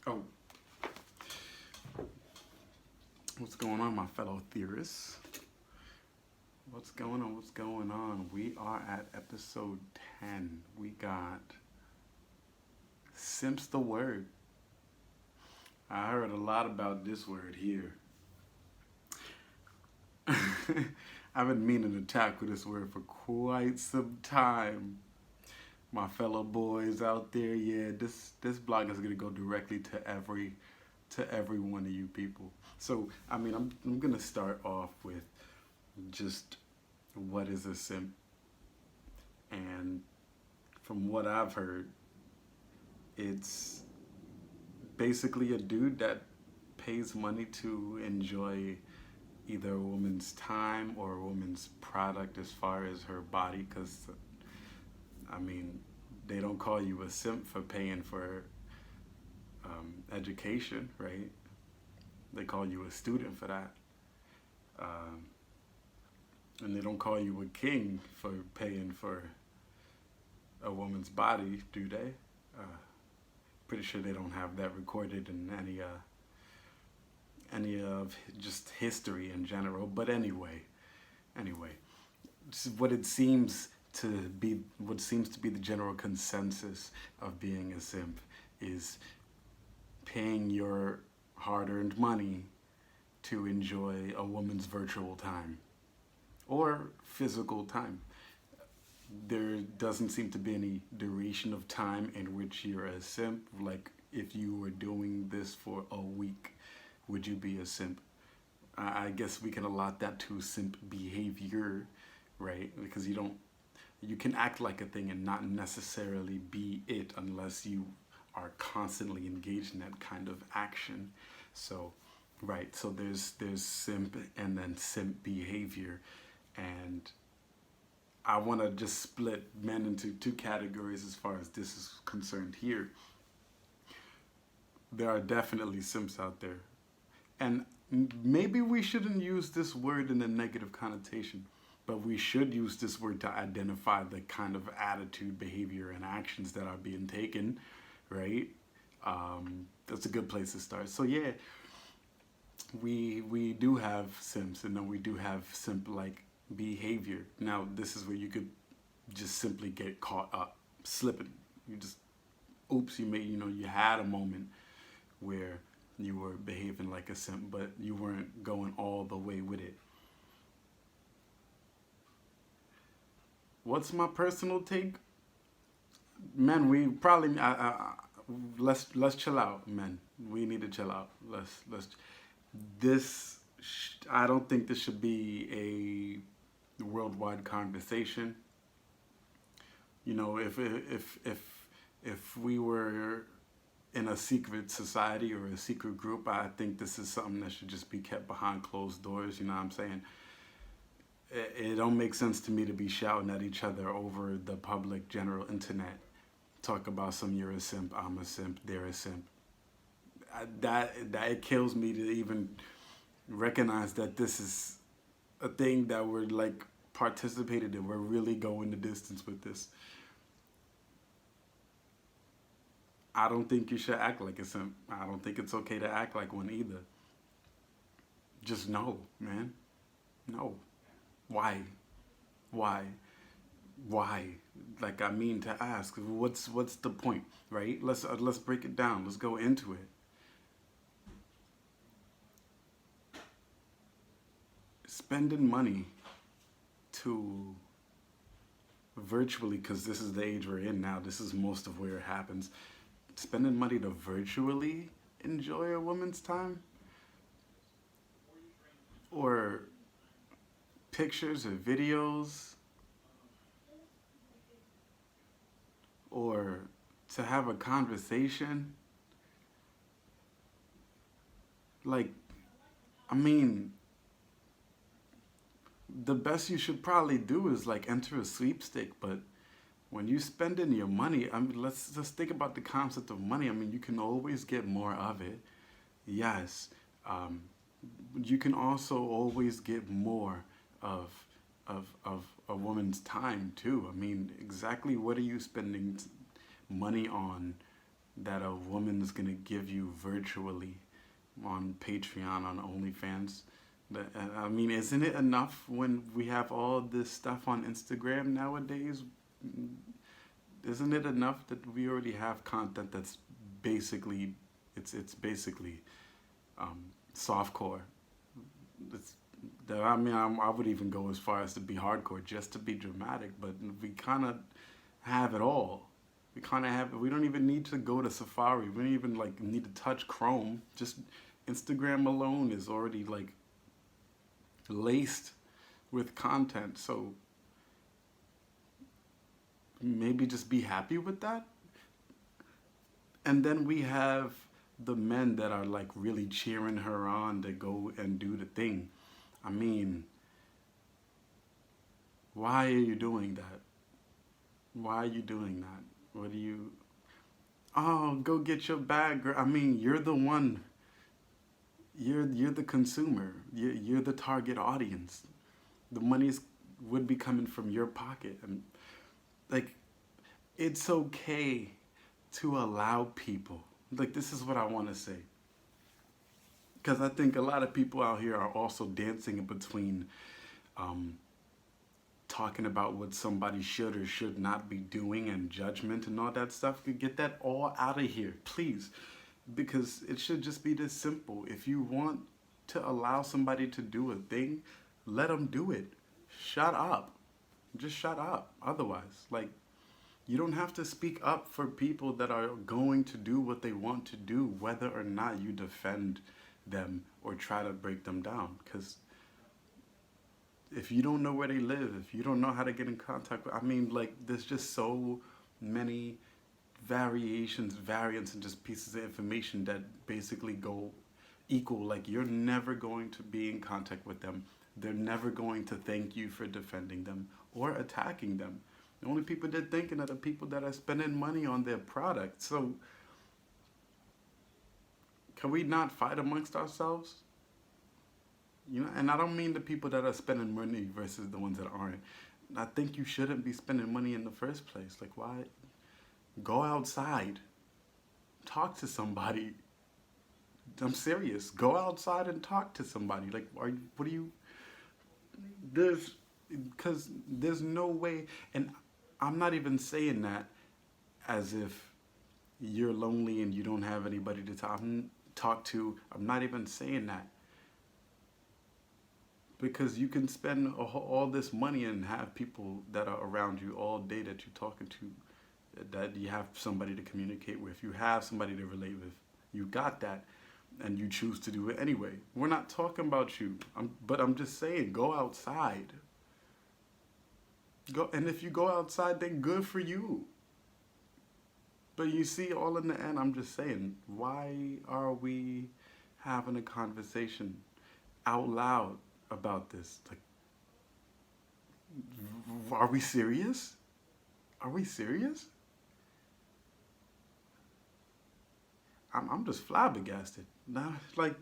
Oh, what's going on, my fellow theorists? What's going on? What's going on? We are at episode 10. We got Simp's the word. I heard a lot about this word here. I've been meaning to tackle this word for quite some time. My fellow boys out there, yeah, this blog is gonna go directly to every one of you people. So I'm gonna start off with just what is a simp, and from what I've heard, it's basically a dude that pays money to enjoy either a woman's time or a woman's product as far as her body. Because I mean, they don't call you a simp for paying for education, right? They call you a student for that. Um, and they don't call you a king for paying for a woman's body, do they? Uh, Pretty sure they don't have that recorded in any of just history in general. But anyway, what it seems to be, what seems to be the general consensus of being a simp is paying your hard-earned money to enjoy a woman's virtual time or physical time. There doesn't seem to be any duration of time in which you're a simp. Like, if you were doing this for a week, would you be a simp? I guess we can allot that to simp behavior, right? Because you can act like a thing and not necessarily be it unless you are constantly engaged in that kind of action. So, right, so there's simp and then simp behavior. And I want to just split men into two categories as far as this is concerned here. There are definitely simps out there. And maybe we shouldn't use this word in a negative connotation, but we should use this word to identify the kind of attitude, behavior, and actions that are being taken, right? That's a good place to start. So yeah, we do have simps, and then we do have simp-like behavior. Now, this is where you could just simply get caught up slipping. You just, oops, you had a moment where you were behaving like a simp, but you weren't going all the way with it. What's my personal take? Man, we probably let's chill out, man. We need to chill out. Let's this. I don't think this should be a worldwide conversation. If we were in a secret society or a secret group, I think this is something that should just be kept behind closed doors. You know what I'm saying? It don't make sense to me to be shouting at each other over the public general internet. Talk about some, you're a simp, I'm a simp, they're a simp. That it kills me to even recognize that this is a thing that we're like participated in. We're really going the distance with this. I don't think you should act like a simp. I don't think it's okay to act like one either. Just no, man. No. Why? Why? Why? Like, I mean to ask, what's the point, right? Let's break it down. Let's go into it. Spending money to virtually, because this is the age we're in now, this is most of where it happens. Spending money to virtually enjoy a woman's time, or pictures or videos, or to have a conversation. Like, I mean, the best you should probably do is like enter a sweepstake. But when you spending your money, I mean, let's just think about the concept of money. I mean, you can always get more of it. Yes. Um, you can also always get more of of a woman's time too. I mean, exactly what are you spending money on that a woman is gonna give you virtually on Patreon, on OnlyFans. I mean, isn't it enough when we have all this stuff on Instagram nowadays? Isn't it enough that we already have content that's basically, it's basically softcore. It's, I mean, I would even go as far as to be hardcore just to be dramatic, but we kind of have it all. We kind of have it. We don't even need to go to Safari. We don't even like need to touch Chrome. Just Instagram alone is already like laced with content. So maybe just be happy with that. And then we have the men that are like really cheering her on to go and do the thing. I mean, why are you doing that? Why are you doing that? What do you? Oh, go get your bag, girl. I mean, you're the one. You're the consumer. You're the target audience. The money's would be coming from your pocket, and like, it's okay to allow people. Like, this is what I want to say, because I think a lot of people out here are also dancing in between um, talking about what somebody should or should not be doing and judgment and all that stuff. You get that all out of here, please, because it should just be this simple. If you want to allow somebody to do a thing, let them do it. Shut up. Just shut up. Otherwise, like, you don't have to speak up for people that are going to do what they want to do, whether or not you defend them or try to break them down. Because if you don't know where they live, if you don't know how to get in contact with, I mean, like, there's just so many variants, and just pieces of information that basically go equal. Like, you're never going to be in contact with them. They're never going to thank you for defending them or attacking them. The only people they're thinking are the people that are spending money on their product. So, can we not fight amongst ourselves? You know, and I don't mean the people that are spending money versus the ones that aren't. I think you shouldn't be spending money in the first place. Like, why? Go outside, talk to somebody. I'm serious. Go outside and talk to somebody. Like, what are you? There's, because there's no way, and I'm not even saying that as if you're lonely and you don't have anybody to talk to. I'm not even saying that. Because you can spend all this money and have people that are around you all day that you're talking to, that you have somebody to communicate with, you have somebody to relate with. You got that, and you choose to do it anyway. We're not talking about you, but I'm just saying, go outside. Go, and if you go outside, then good for you. But you see, all in the end, I'm just saying, why are we having a conversation out loud about this? Like, are we serious? Are we serious? I'm just flabbergasted. Now, like,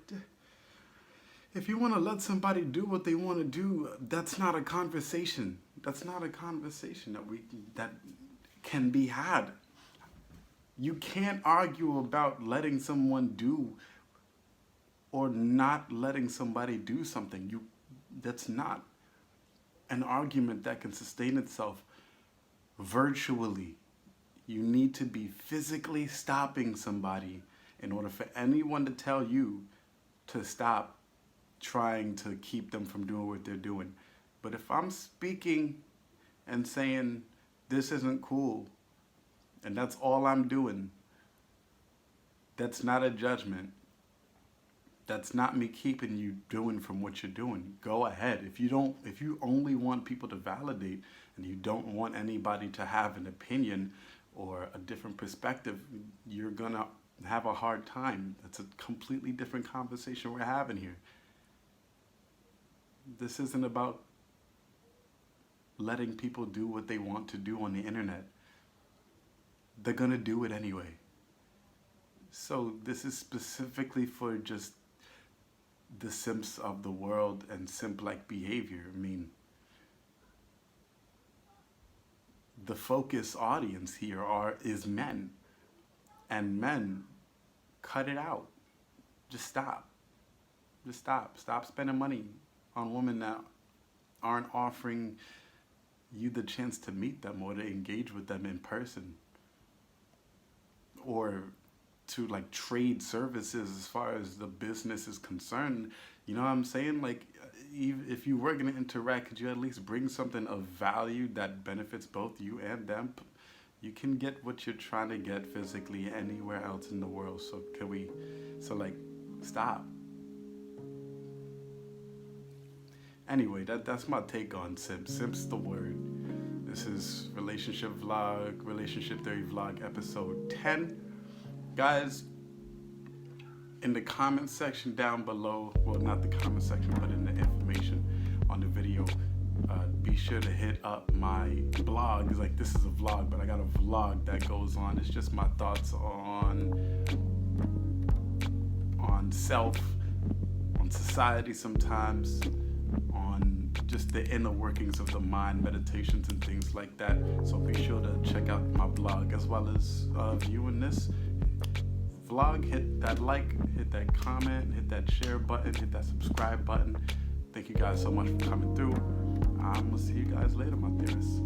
if you want to let somebody do what they want to do, that's not a conversation. That's not a conversation that can be had. You can't argue about letting someone do or not letting somebody do something. That's not an argument that can sustain itself virtually. You need to be physically stopping somebody in order for anyone to tell you to stop trying to keep them from doing what they're doing. But if I'm speaking and saying this isn't cool, and that's all I'm doing, that's not a judgment. That's not me keeping you doing from what you're doing. Go ahead. If you only want people to validate and you don't want anybody to have an opinion or a different perspective, you're gonna have a hard time. That's a completely different conversation we're having here. This isn't about letting people do what they want to do on the internet. They're gonna do it anyway. So this is specifically for just the simps of the world and simp-like behavior. I mean, the focus audience here is men. And men, cut it out. Just stop. Just stop. Stop spending money on women that aren't offering you the chance to meet them or to engage with them in person, or to like trade services as far as the business is concerned. You know what I'm saying? Like, if you were going to interact, could you at least bring something of value that benefits both you and them? You can get what you're trying to get physically anywhere else in the world. So stop. Anyway, that's my take on simp. Simp's the word. This is relationship theory vlog, episode 10. Guys, in the comment section down below, well, not the comment section, but in the information on the video, be sure to hit up my blog. It's like, this is a vlog, but I got a vlog that goes on. It's just my thoughts on self, on society sometimes, on just the inner workings of the mind, meditations and things like that. So be sure to check out my blog, as well as viewing this vlog. Hit that like, hit that comment, hit that share button, hit that subscribe button. Thank you guys so much for coming through. I'm gonna see you guys later, my theorists.